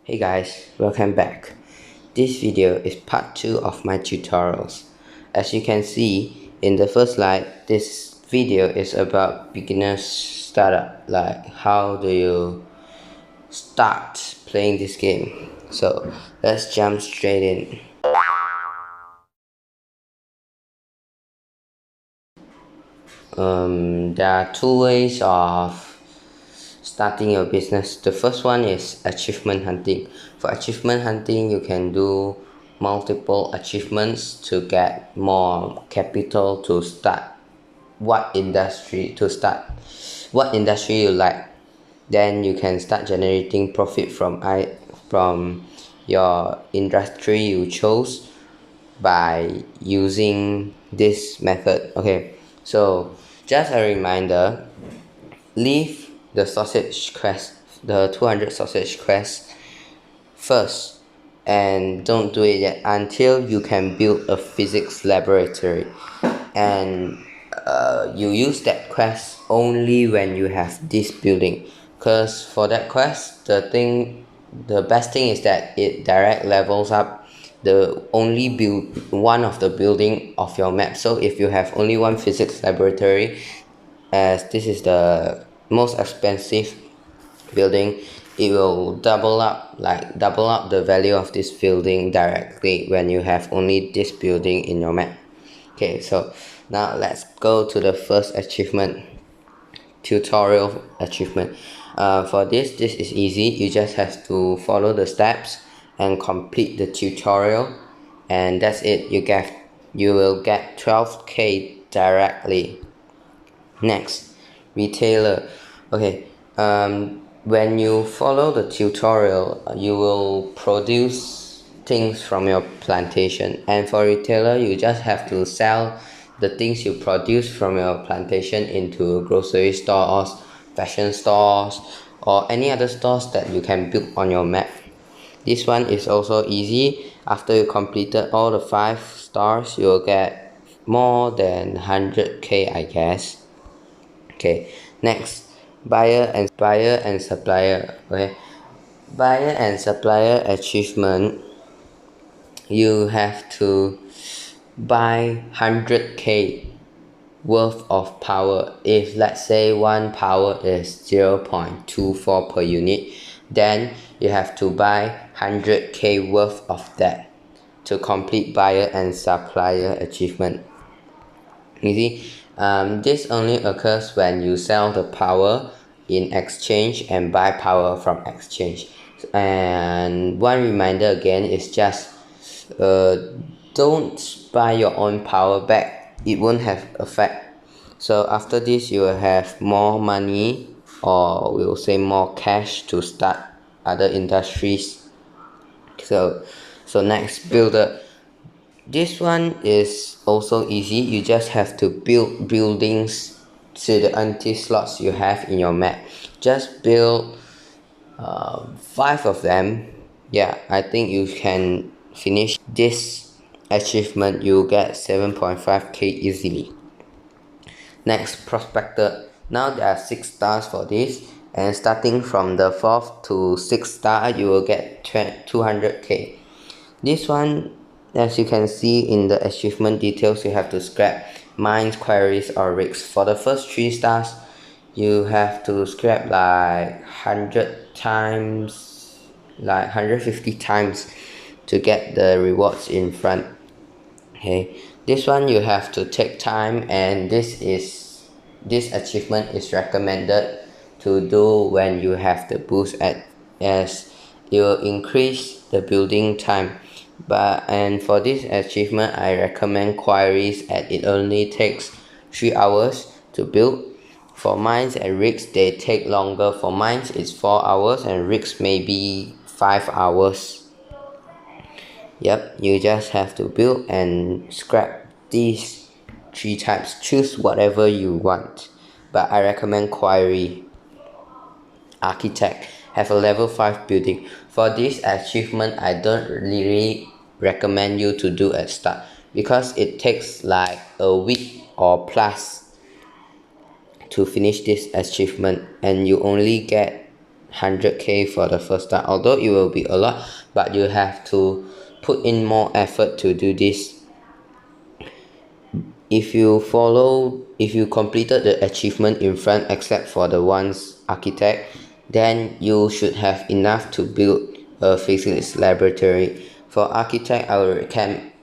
Hey guys, welcome back. This video is part 2 of my tutorials. As you can see in the first slide, this video is about beginner's startup, like how do you start playing this game. So let's jump straight in. There are two ways of starting your business. The first one is achievement hunting. For achievement hunting, you can do multiple achievements to get more capital to start what industry you like. Then you can start generating profit from your industry you chose by using this method. Okay, so just a reminder, leave the sausage quest, the 200 sausage quest first, and don't do it yet until you can build a physics laboratory. And you use that quest only when you have this building, because for that quest, the best thing is that it direct levels up the only one of the building of your map. So if you have only one physics laboratory, as this is the most expensive building, it will double up the value of this building directly when you have only this building in your map. Okay, so now let's go to the first achievement, tutorial achievement. For this is easy. You just have to follow the steps and complete the tutorial, and that's it. You will get 12k directly. Next, retailer. Okay, when you follow the tutorial, you will produce things from your plantation, and for retailer, you just have to sell the things you produce from your plantation into grocery stores, fashion stores, or any other stores that you can build on your map. This one is also easy. After you completed all the 5 stars, you'll get more than 100k, I guess. Okay, next, buyer and supplier. Okay, buyer and supplier achievement, you have to buy 100k worth of power. If let's say one power is 0.24 per unit, then you have to buy 100k worth of that to complete buyer and supplier achievement. You see, this only occurs when you sell the power in exchange and buy power from exchange. And one reminder again is just don't buy your own power back. It won't have effect. So after this, you will have more money, or we'll say more cash, to start other industries. So next, builder. This one is also easy. You just have to build buildings to the empty slots you have in your map. Just build 5 of them. Yeah, I think you can finish this achievement. You get 7.5k easily. Next, prospector. Now there are 6 stars for this, and starting from the 4th to 6th star, you will get 200k. This one, as you can see in the achievement details, you have to scrap mines, quarries, or rigs. For the first 3 stars, you have to scrap like 100 times, like 150 times to get the rewards in front. Okay, this one you have to take time, and this achievement is recommended to do when you have the boost, as it will increase the building time. And for this achievement, I recommend quarries, as it only takes 3 hours to build. For mines and rigs, they take longer. For mines it's 4 hours, and rigs maybe 5 hours. Yep, you just have to build and scrap these 3 types. Choose whatever you want, but I recommend quarry. Architect, have a level 5 building. For this achievement, I don't really recommend you to do at start, because it takes like a week or plus to finish this achievement, and you only get 100k for the first start, although it will be a lot, but you have to put in more effort to do this. If you completed the achievement in front except for the ones architect, then you should have enough to build a physics laboratory. For architect, I would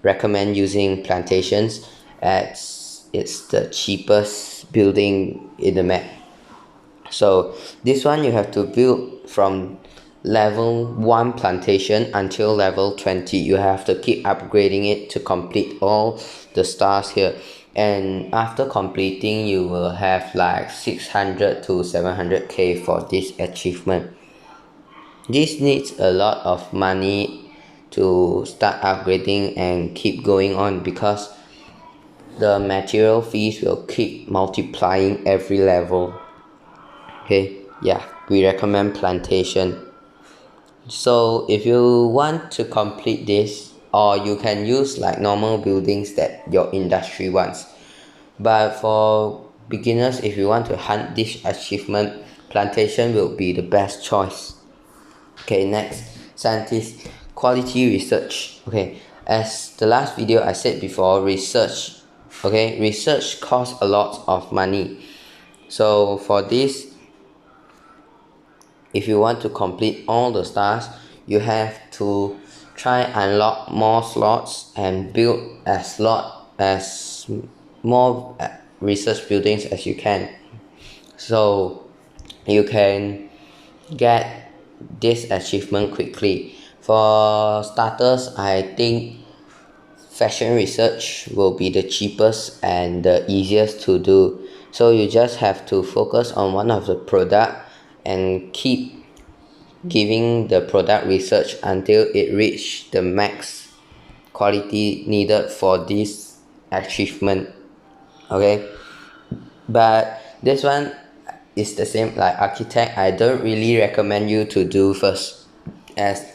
recommend using Plantations, as it's the cheapest building in the map. So this one you have to build from level 1 plantation until level 20. You have to keep upgrading it to complete all the stars here, and after completing you will have like 600 to 700k for this achievement. This needs a lot of money to start upgrading and keep going on, because the material fees will keep multiplying every level. Okay, yeah, we recommend Plantation. So if you want to complete this, or you can use like normal buildings that your industry wants, but for beginners, if you want to hunt this achievement, Plantation will be the best choice. Okay, next, scientist quality research. Okay, as the last video I said before, research costs a lot of money. So for this, if you want to complete all the stars, you have to try unlock more slots and build as more research buildings as you can, so you can get this achievement quickly. For starters, I think fashion research will be the cheapest and the easiest to do. So you just have to focus on one of the product and keep giving the product research until it reach the max quality needed for this achievement. Okay, but this one is the same like architect. I don't really recommend you to do first, as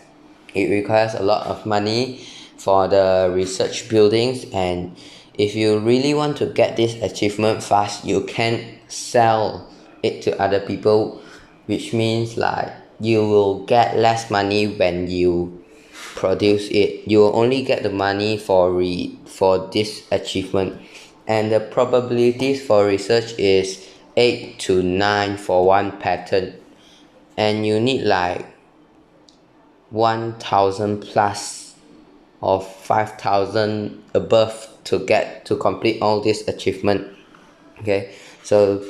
it requires a lot of money for the research buildings, and if you really want to get this achievement fast, you can sell it to other people, which means like you will get less money when you produce it. You will only get the money for this achievement, and the probabilities for research is 8 to 9 for one pattern, and you need like 1000 plus or 5000 above to complete all this achievement. Okay, so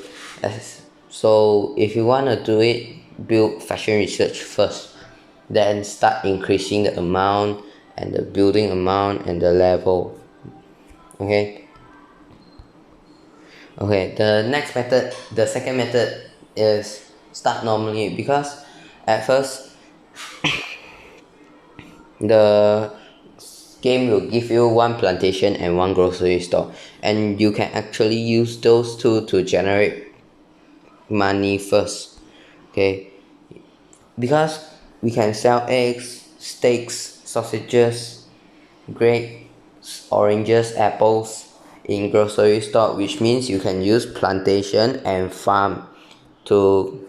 if you want to do it, build fashion research first, then start increasing the amount and the building amount and the level. Okay, the second method is start normally, because at first the game will give you one plantation and one grocery store, and you can actually use those two to generate money first. Okay, because we can sell eggs, steaks, sausages, grapes, oranges, apples in grocery store, which means you can use plantation and farm to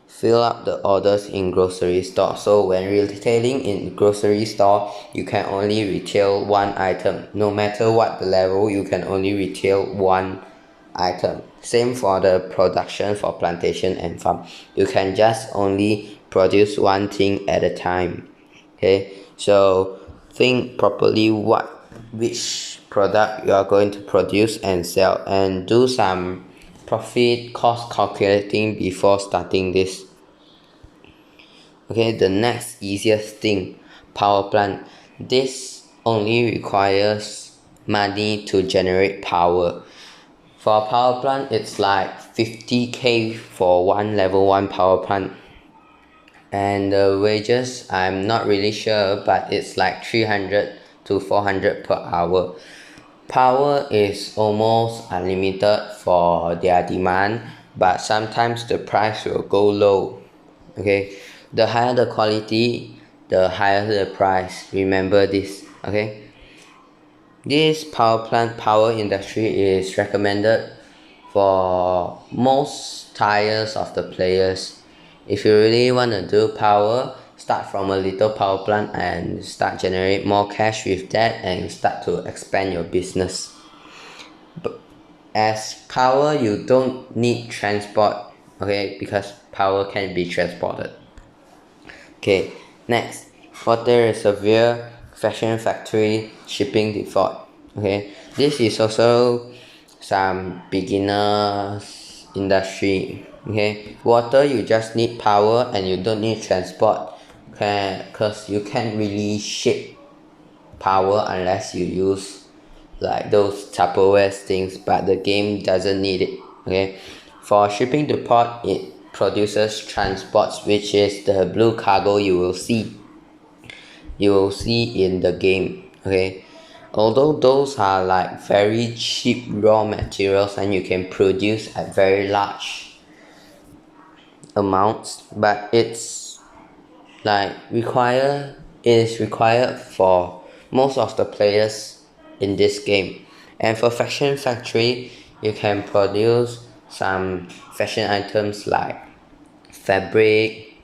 fill up the orders in grocery store. So when retailing in grocery store, you can only retail one item. No matter what the level, you can only retail one item. Same for the production for plantation and farm. You can just only produce one thing at a time. Okay, so think properly which product you are going to produce and sell, and do some profit cost calculating before starting this. Okay, the next easiest thing, power plant. This only requires money to generate power. For a power plant, it's like 50k for one level 1 power plant, and the wages I'm not really sure, but it's like 300 to 400 per hour. Power is almost unlimited for their demand, but sometimes the price will go low. Okay, the higher the quality, the higher the price. Remember this. Okay, this power industry is recommended for most tiers of the players. If you really want to do power, start from a little power plant and start generate more cash with that and start to expand your business. But as power, you don't need transport, okay, because power can be transported. Okay, next, water reservoir, fashion factory, shipping default. Okay, this is also some beginners industry. Okay, water, you just need power and you don't need transport, okay, because you can't really ship power unless you use like those Tupperware things, but the game doesn't need it. Okay, for shipping to port, it produces transports, which is the blue cargo you will see in the game. Okay, although those are like very cheap raw materials and you can produce at very large amounts, but it's like it is required for most of the players in this game. And for fashion factory, you can produce some fashion items like fabric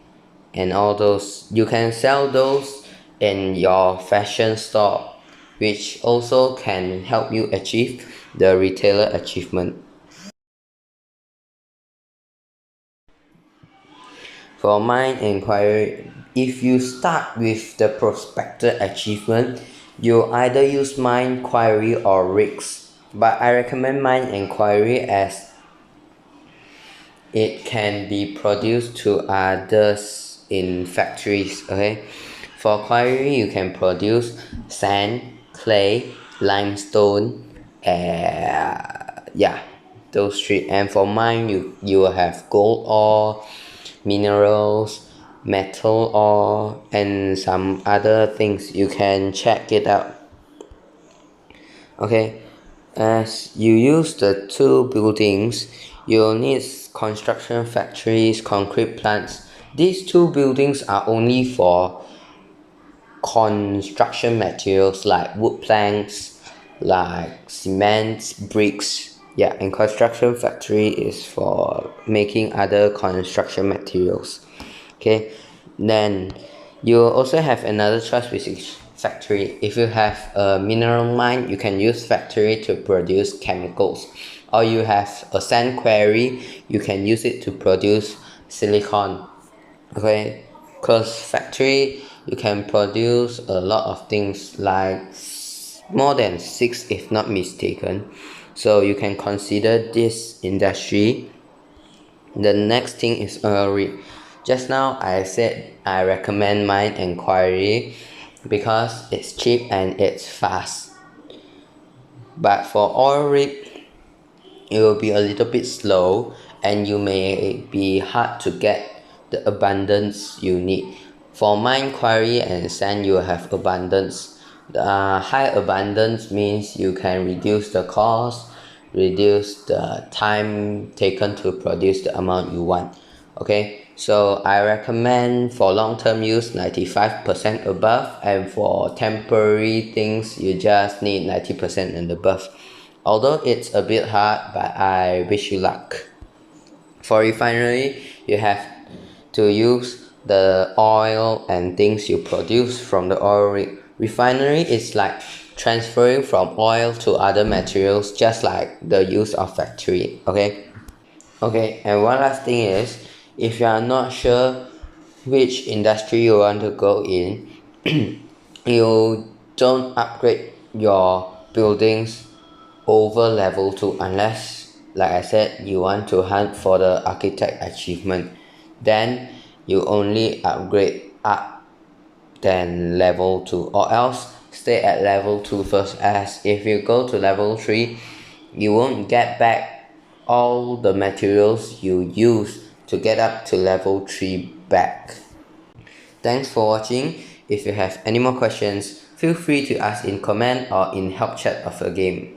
and all those. You can sell those in your fashion store, which also can help you achieve the retailer achievement. For mine inquiry, if you start with the prospector achievement, you either use mine query or rigs, but I recommend mine inquiry as it can be produced to others in factories. Okay, for query you can produce sand, clay, limestone, yeah, those three. And for mine, you will have gold ore, minerals, metal ore, and some other things. You can check it out. Okay, as you use the two buildings, you'll need construction factories, concrete plants. These two buildings are only for construction materials like wood planks, like cement, bricks. Yeah, and construction factory is for making other construction materials. Okay, then you also have another choice, which is factory. If you have a mineral mine, you can use factory to produce chemicals, or you have a sand quarry, you can use it to produce silicon. Okay, because factory you can produce a lot of things like more than 6 if not mistaken, so you can consider this industry. The next thing is oil rig. Just now I said I recommend mine inquiry because it's cheap and it's fast, but for oil rig it will be a little bit slow and you may be hard to get the abundance you need. For mine quarry and sand, you have abundance. The high abundance means you can reduce the cost, reduce the time taken to produce the amount you want. Okay, so I recommend for long-term use 95% above, and for temporary things you just need 90% and above. Although it's a bit hard, but I wish you luck. For refinery, you have to use the oil and things you produce from the oil rig. Refinery is like transferring from oil to other materials, just like the use of factory. Okay, and one last thing is, if you are not sure which industry you want to go in, you don't upgrade your buildings over level 2 unless, like I said, you want to hunt for the architect achievement. Then you only upgrade up than level 2, or else stay at level 2 first, as if you go to level 3 you won't get back all the materials you use to get up to level 3 back. Thanks for watching. If you have any more questions, feel free to ask in comment or in help chat of the game.